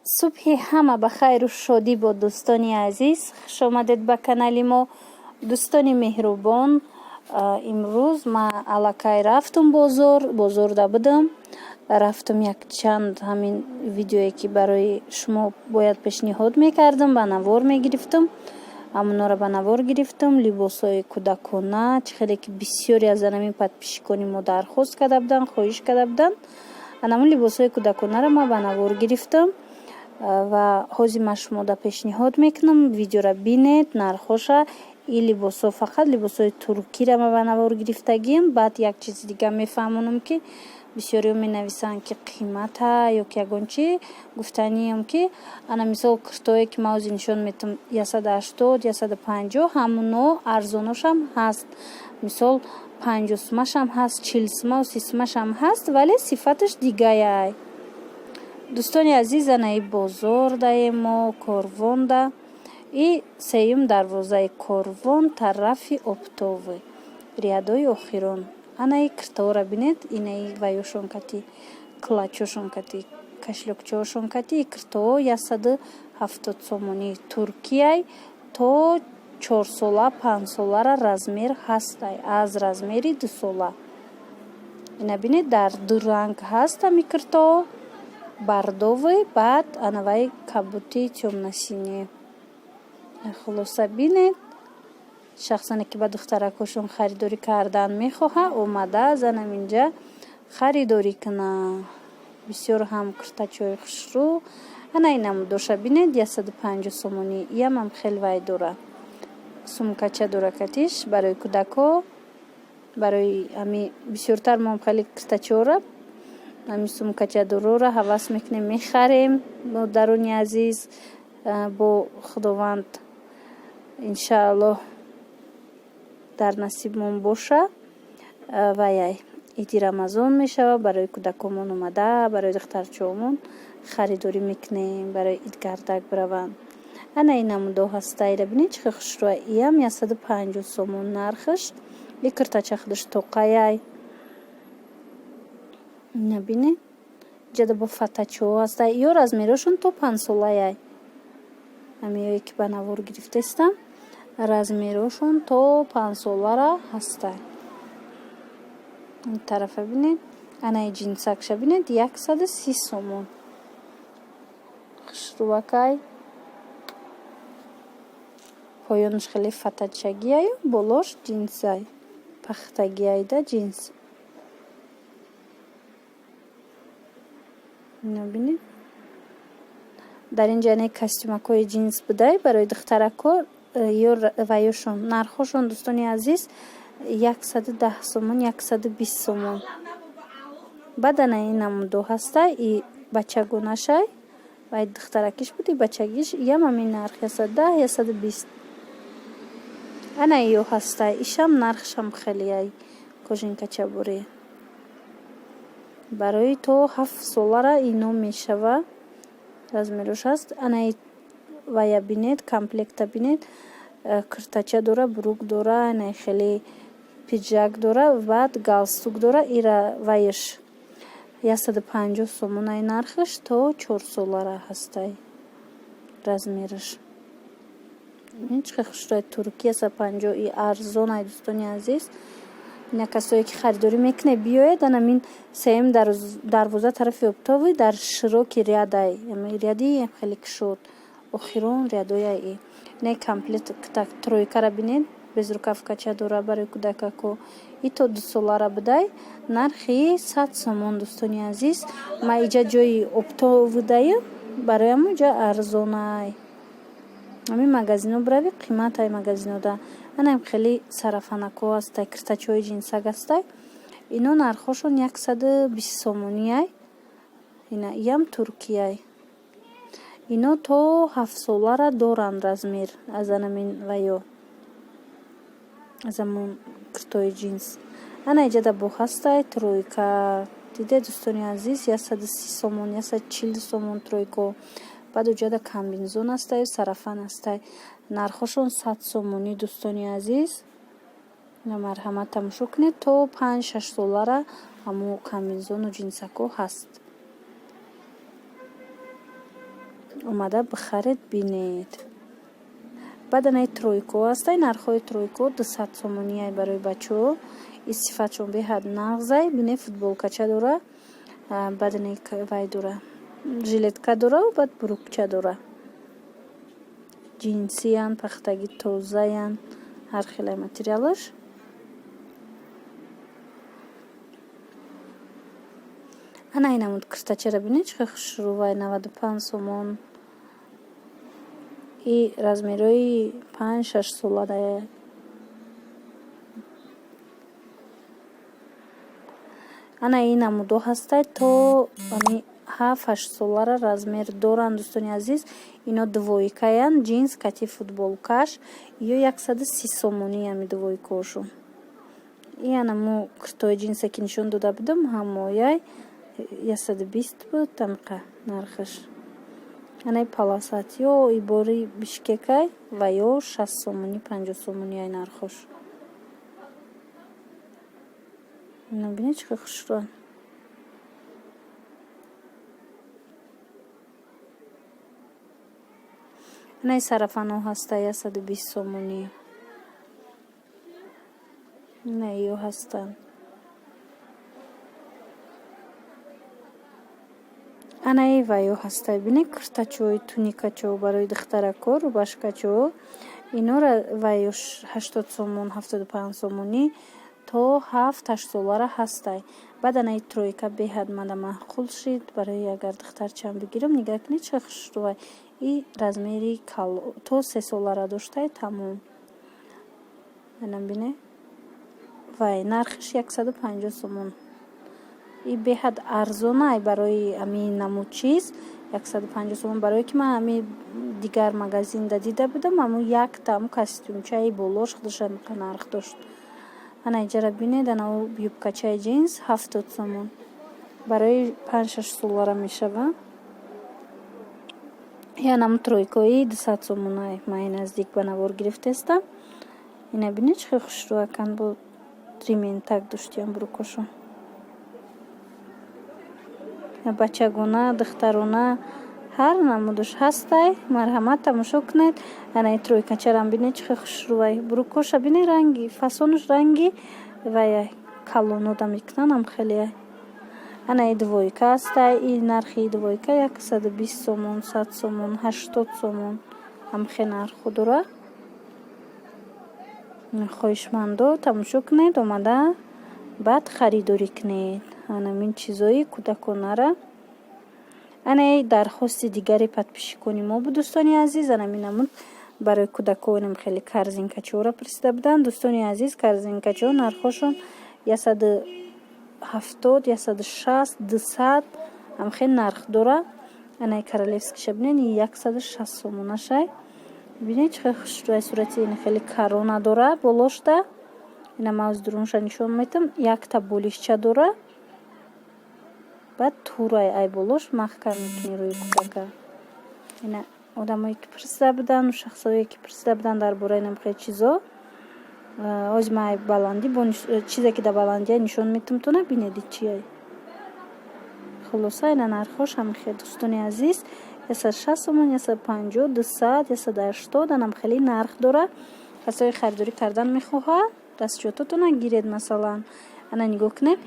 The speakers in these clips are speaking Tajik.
صبح همه بخیر و شادی با دوستان عزیز. خوش آمدید به کانال ما دوستان مهربان. امروز ما الکای رفتم بازار دا بودم. رفتم یک چند همین ویدیویی که برای شما باید پیشنهاد میکردم به نوار میگرفتم. همونا را به نوار گرفتم. لباسای کودکانه چقدر که بسیاری از همین پادپیشکانی ما درخواست کرده بودن، خواهش کرده بودن. همون لباسای کودکانه را ما به نوار گرفتم و حاضر ما شما دا پیشنهاد میکنم ویدیو را بینید. نرخوشه این لباسا فقط لباسای ترکی را ما به نوار گرفتگیم. بعد یک چیز دیگه میفهمونم که بسیاری می نویسن که قیمت یا که یگان چی گفتنی هم که انا مثال کرتایی که ما نشون میتم 180 150 همونو ارزانش هم هست. مثال 50 سمش هم هست، 40 سمه و 30 سمش هم هست، ولی صفتش دیگه ای. دوستان عزیز، ای بازار دای ما کاروان ده ای سیم دروازه کاروان طرف اپتاوی ریادای آخران. انا ای کرتا را بینید. این ای ویوشون کتی کلاچوشون کتی کشلوکچوشون کتی کرتا 170 сомони Туркияй то 4 сола 5 солара размер ҳастай аз размери 2 сола. ина бинед дар ду ранг ҳаста микрто бардовый баъд анавай кабути тёмнасине. хулоса бинед шахсане ки ба духтаракошон харидорӣ кардан мехоҳа омада занам инҷа харидорӣ кана. бисёр ҳам куртачои хушрӯ ана инам доша бинед 150 сомони. иямам хел вай дора. сумкача дора катиш барои кудако барои ами бисёртар мом хели куртачора ами сумкача дорора ҳавас мекунем мехарем. модарони азиз бо худованд иншааллоҳ дар насибмон боша. ваяй иди рамазон мешава барои кудакомон омада барои духтарчаомон харидорӣ мекунем барои идгардак бираванд. ана инамудо ҳастаира бинед чӣ хушрӯа. иям 150 сомон нархаш. и куртача худаш тоқаяй набинед ҷада бо фатачо ҳастай. ё размерашон то 5 солаяй. амиёе ки ба навор гирифтаистам размерашон то 5 солара ҳастай. ин тарафа бинед. анаи ҷинсакша бинед 130 сомон. хушрӯакай поёнаш хеле фатачагияю болош ҷинсай пахтагияйда ҷинс. набинед дар ин ҷане костюмакои ҷинс будай барои духтарако ё ваёшон нархошон дӯстони азиз 110 сомон 120 сомон. бадана инамудо ҳастай и бачагонашай вай духтаракиш буди бачагиш иям ҳамин нарх 110 120. ана ё ҳастай ишам нархшам хеле ай кожинкача буре барои то 7 солара ино мешава размерош ҳаст. ана вая бинед комплекта бинед куртача дора бурук дора ана хеле пиҷак дора баъд галстук дора. ира ваяш 150 сомон ай нархаш то 4 солара ҳастай размераш. ин чӣ хушрӯи турки 150 и арзон ай дӯстони азиз. ина касое ки харидорӣ мекунед биёед ана мин сеем дарвоза тарафи оптови дар широки рядай ряди хеле кушод охирон рядояй. ина комплект тройкара бинед безрукавкача дора барои кудакако и то 2 солара будай нархи 100 сомон дӯстони азиз. ма иҷа ҷои оптови даю барои амуҷа арзонай. ами магазино брави қиматай магазинода анам хели сарафанако ҳастай куртачаҳои ҷинсак ҳастай. ино нархошон 120 сомонияй. ина иям туркияй. ино то 7 солара доранд размер аз анамин ваё аз амон куртои ҷинс. ана иҷада бо ҳастай тройка диде дӯстони азиз 130 сомон 140 сомон тройко. баъд уҷада комбинзон ҳастаю сарафан ҳастай. нархошон 100 сомонӣ дӯстони азиз. ина марҳамат тамошо кунед то 5-6 солара ҳамо комбинзону ҷинсако ҳаст. омада бихаред бинед. баъд ана тройко астай нархҳои тройко 200 сомонияй барои бачаҳо истифодашон беҳад нағзай бине футболкача дора баъд ана вай дора жилетка дора баъд брукча дора ҷинсиян пахтаги тозаян ҳар хелай материалаш ана инамуд куртачара бине чӣ хел хушрӯвай 95 сомон и размерои 5-6 соладаe ана ин намудо ҳастад то 7-8 солара размер доранд. Дӯстони азиз, ино двойкаян, ҷинс кати футболкаш ё 130 сомонӣ ами двойкошо. И ана мо куртои ҷинсе ки нишон дода будам ҳамояй 120 буд тамқа нархаш. Ана паласат ё ибори бишкекай ва ё 60 сомонӣ 50 сомонӣ ай нархош. Ина бинӣ чӣ хел хушрӯ. ана сарафано ҳаста 120 сомонӣ. ина ё ҳастанд. ана ва ё ҳаста бинӣ куртачои туникачо барои духтарако рубашкачо инора ва ё 80 сомон 75 сомонӣ то 7-8 солара ҳастай. баъд ана тройка беҳад мада маъқул шид барои агар духтарчам бигирам нигаҳ кунед чӣ хушрӯвай и размери то 3 солара доштай тамом. ана бине вай нархиш 150 сомон. и беҳад арзонай барои амин намуд чиз 150 сомон барое ки ман ами дигар магазинда дида будам аму яктам костюмчаи болош худашам нарх дошт. ана иҷара бинед ана юбкачаи ҷинс 70 сомон барои 5-6 солара мешава. янам тройкои 200 сомонай май наздик ба навор гирифтестам. ина бинед чӣ хел хушрӯакан бо рементак доштиям брукошо. бачагона духтарона ҳар намудаш ҳастай. марҳамат тамошо кунед. ана тройкачарам бинед чӣ хел хушрӯвай брукоша бине ранги фасонаш ранги ваяй калонода мекунанам хелеяй. ана двойка астай и нархи двойка 120 сомон 100 сомон 80 сомон ҳамхе нарху дора. хоҳишмандо тамошо кунед омада баъд харидорӣ кунед ана мин чизои кӯдаконара. ана дархости дигари подписчикони мо буд. дӯстони азиз ана минамуд барои кӯдаконам хеле корзинкачора пурсида буданд. дӯстони азиз корзинкачо нархошон 170 160 200 ҳамхе нарх дора. ана королевскиша бинед 160 сомонашай. бинед чӣ хел хушрӯай сурати ин хеле карона дора болошда. ина мавз дурунша нишон метам якта болишча дора. баъд турай ай болош маҳкам мекунӣ рӯи кӯдака. ина одамое ки пурсида буданд шахсое ки пурсида буданд дар бораи намхел чизо озмай баландӣ бо чизе ки дар баландия нишон метам то набинеди чиай. хулоса ина нархош ҳамхел. дӯстони азиз 160 сомон 150 200 180 анам хеле нарх дора. касое харидорӣ кардан мехоҳад дастҷототона гиред масалан. ана нигоҳ кунед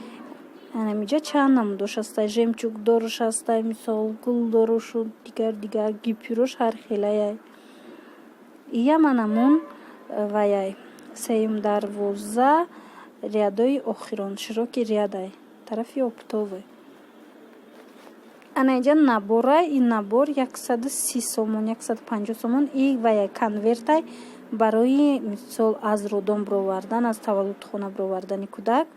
ана миҷа чанд намудош астай жемчуг дорош астай мисол гул дорошу дигар гипюрош ҳар хелаяй. иям анамун ваяй сеюм дарвоза рядои охирон широки рядай тарафи оптове. ана иҷа наборай ин набор 130 сомон 150 сомон и ваяй конвертай барои мисол аз родон бировардан аз таваллудхона бировардани кӯдак.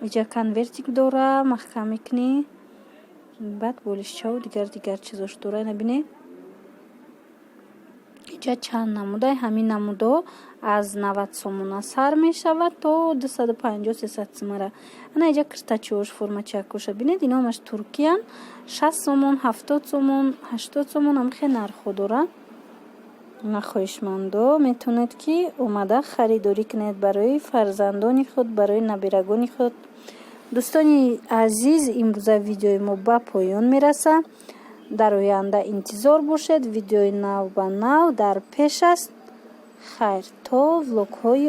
иҷа конвертик дора маҳкам мекунӣ. баъд болишчаву дигар чизош дора. ина бинед иҷа чанд намудай ҳамин намудо аз 90 сомона сар мешавад то 250-300 сомара. ана иҷа куртачош формачакоша бинед иномаш туркиян 60 сомон 70 сомон 80 сомон ҳамхе нархо дора. хоҳишмандо метавонед ки омада харидорӣ кунед барои фарзандони худ барои набирагони худ. дӯстони азиз имрӯза видеои мо ба поён мерасад. дар оянда интизор бошед. Видеои нав ба нав дар пеш аст. хайр, то влогҳои